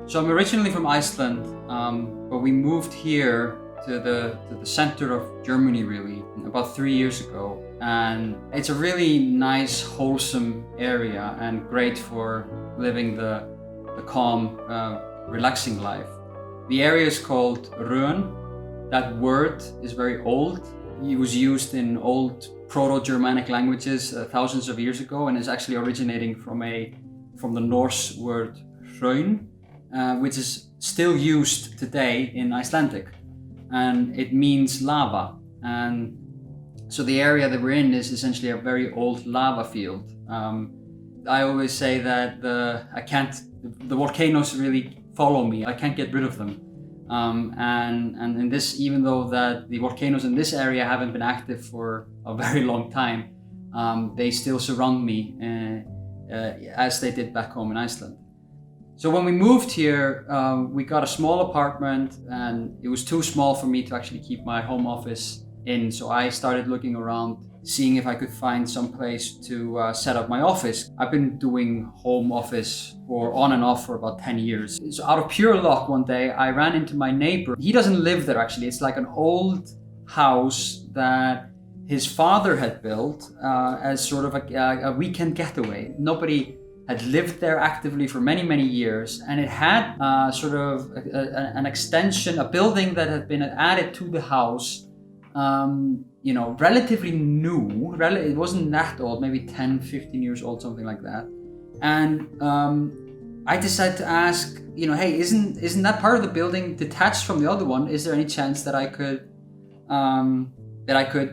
So I'm originally from Iceland, but we moved here to the center of Germany really about 3 years ago. And it's a really nice, wholesome area and great for living the calm, relaxing life. The area is called Rön. That word is very old. It was used in old Proto-Germanic languages thousands of years ago, and is actually originating from the Norse word hraun, which is still used today in Icelandic, and it means lava. And so the area that we're in is essentially a very old lava field. I always say that the volcanoes really follow me. I can't get rid of them. And in this, even though that the volcanoes in this area haven't been active for a very long time, they still surround me as they did back home in Iceland. So when we moved here, we got a small apartment, and it was too small for me to actually keep my home office in. So I started looking around, seeing if I could find some place to set up my office. I've been doing home office on and off for about 10 years. So out of pure luck, one day I ran into my neighbor. He doesn't live there actually. It's like an old house that his father had built as sort of a weekend getaway. Nobody had lived there actively for many, many years, and it had sort of an extension, a building that had been added to the house. Relatively new, it wasn't that old, maybe 10, 15 years old, something like that. And I decided to ask, hey, isn't that part of the building detached from the other one? Is there any chance that I could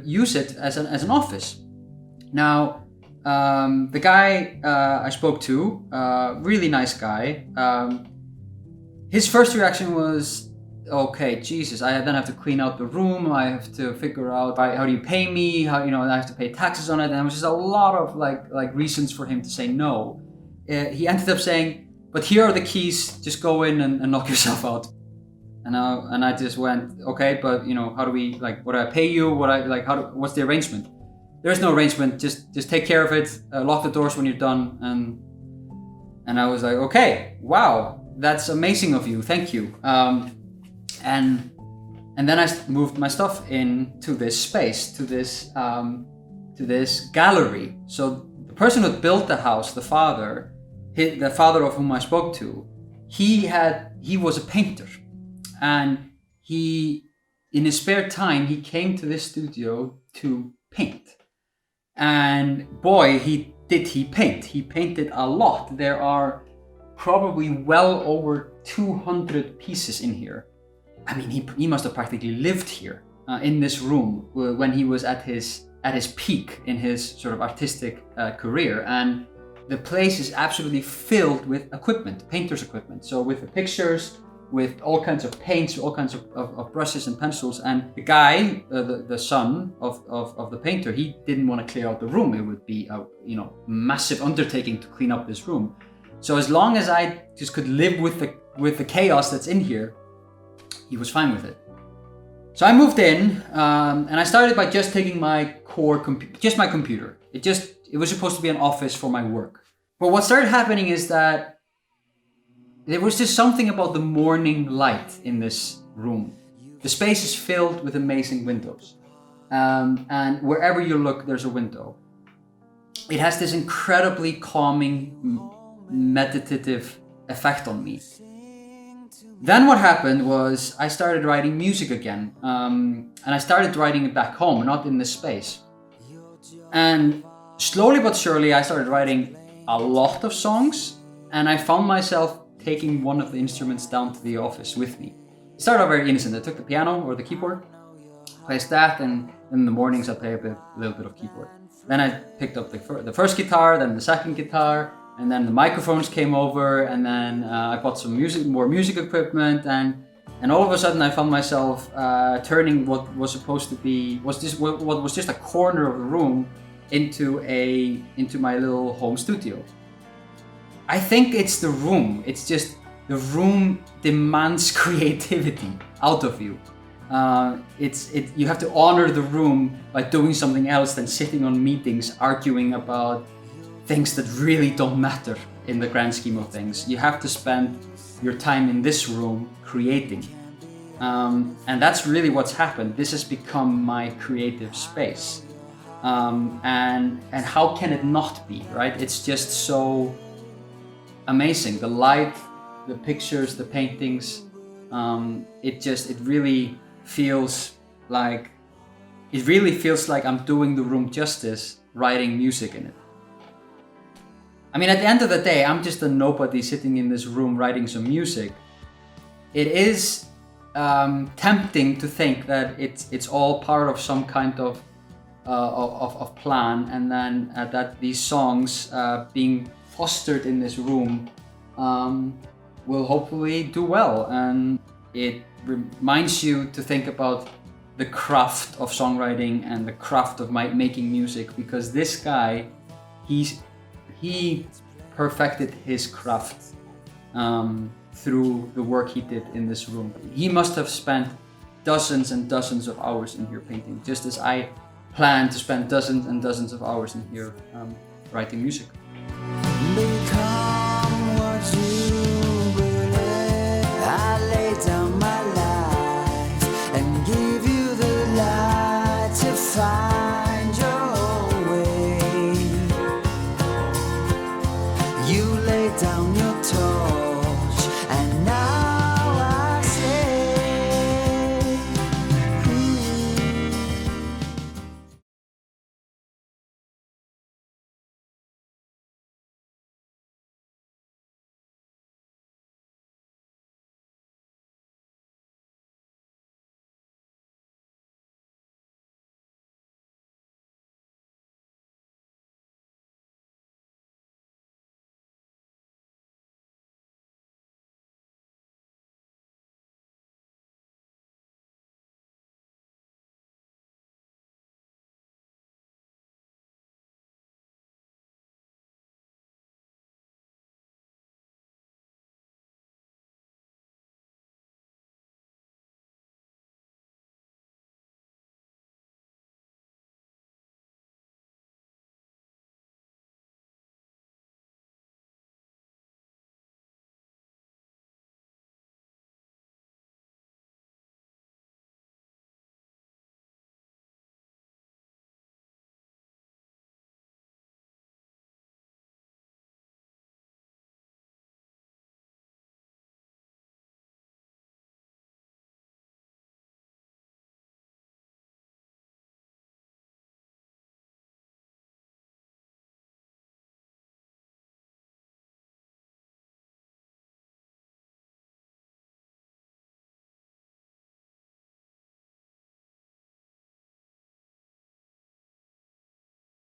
use it as an office? Now, the guy I spoke to, really nice guy, his first reaction was, okay, Jesus, I then have to clean out the room. I have to figure out how do you pay me? I have to pay taxes on it. And it was just a lot of like reasons for him to say no. He ended up saying, but here are the keys, just go in and knock yourself out. And I just went, okay, but how do we, what do I pay you? What's the arrangement? There's no arrangement, just take care of it, lock the doors when you're done. And I was like, okay, wow, that's amazing of you, thank you. And then I moved my stuff into this space, to this gallery. So the person who built the house, the father of whom I spoke to, he was a painter, and in his spare time he came to this studio to paint. And boy, he paint. He painted a lot. There are probably well over 200 pieces in here. I mean, he must have practically lived here in this room when he was at his peak in his sort of artistic career. And the place is absolutely filled with equipment, painter's equipment. So with the pictures, with all kinds of paints, all kinds of brushes and pencils. And the guy, the son of the painter, he didn't want to clear out the room. It would be a massive undertaking to clean up this room. So as long as I just could live with the chaos that's in here, he was fine with it. So I moved in, and I started by just taking my just my computer. It was supposed to be an office for my work. But what started happening is that there was just something about the morning light in this room. The space is filled with amazing windows. And wherever you look, there's a window. It has this incredibly calming, meditative effect on me. Then what happened was I started writing music again. And I started writing it back home, not in this space. And slowly but surely, I started writing a lot of songs, and I found myself taking one of the instruments down to the office with me. It started out very innocent. I took the piano or the keyboard, placed that, and in the mornings I play a little bit of keyboard. Then I picked up the first guitar, then the second guitar, and then the microphones came over, and then I bought some more music equipment, and all of a sudden I found myself turning what was supposed to be what was just a corner of the room into my little home studio. I think it's the room. It's just the room demands creativity out of you. You have to honor the room by doing something else than sitting on meetings arguing about things that really don't matter in the grand scheme of things. You have to spend your time in this room creating. And that's really what's happened. This has become my creative space. And how can it not be, right? It's just so amazing. The light, the pictures, the paintings, it really feels like I'm doing the room justice writing music in it. I mean, at the end of the day, I'm just a nobody sitting in this room writing some music. It is tempting to think that it's all part of some kind of plan, and then that these songs being fostered in this room will hopefully do well. And it reminds you to think about the craft of songwriting and the craft of making music, because this guy, he perfected his craft through the work he did in this room. He must have spent dozens and dozens of hours in here painting, just as I plan to spend dozens and dozens of hours in here writing music.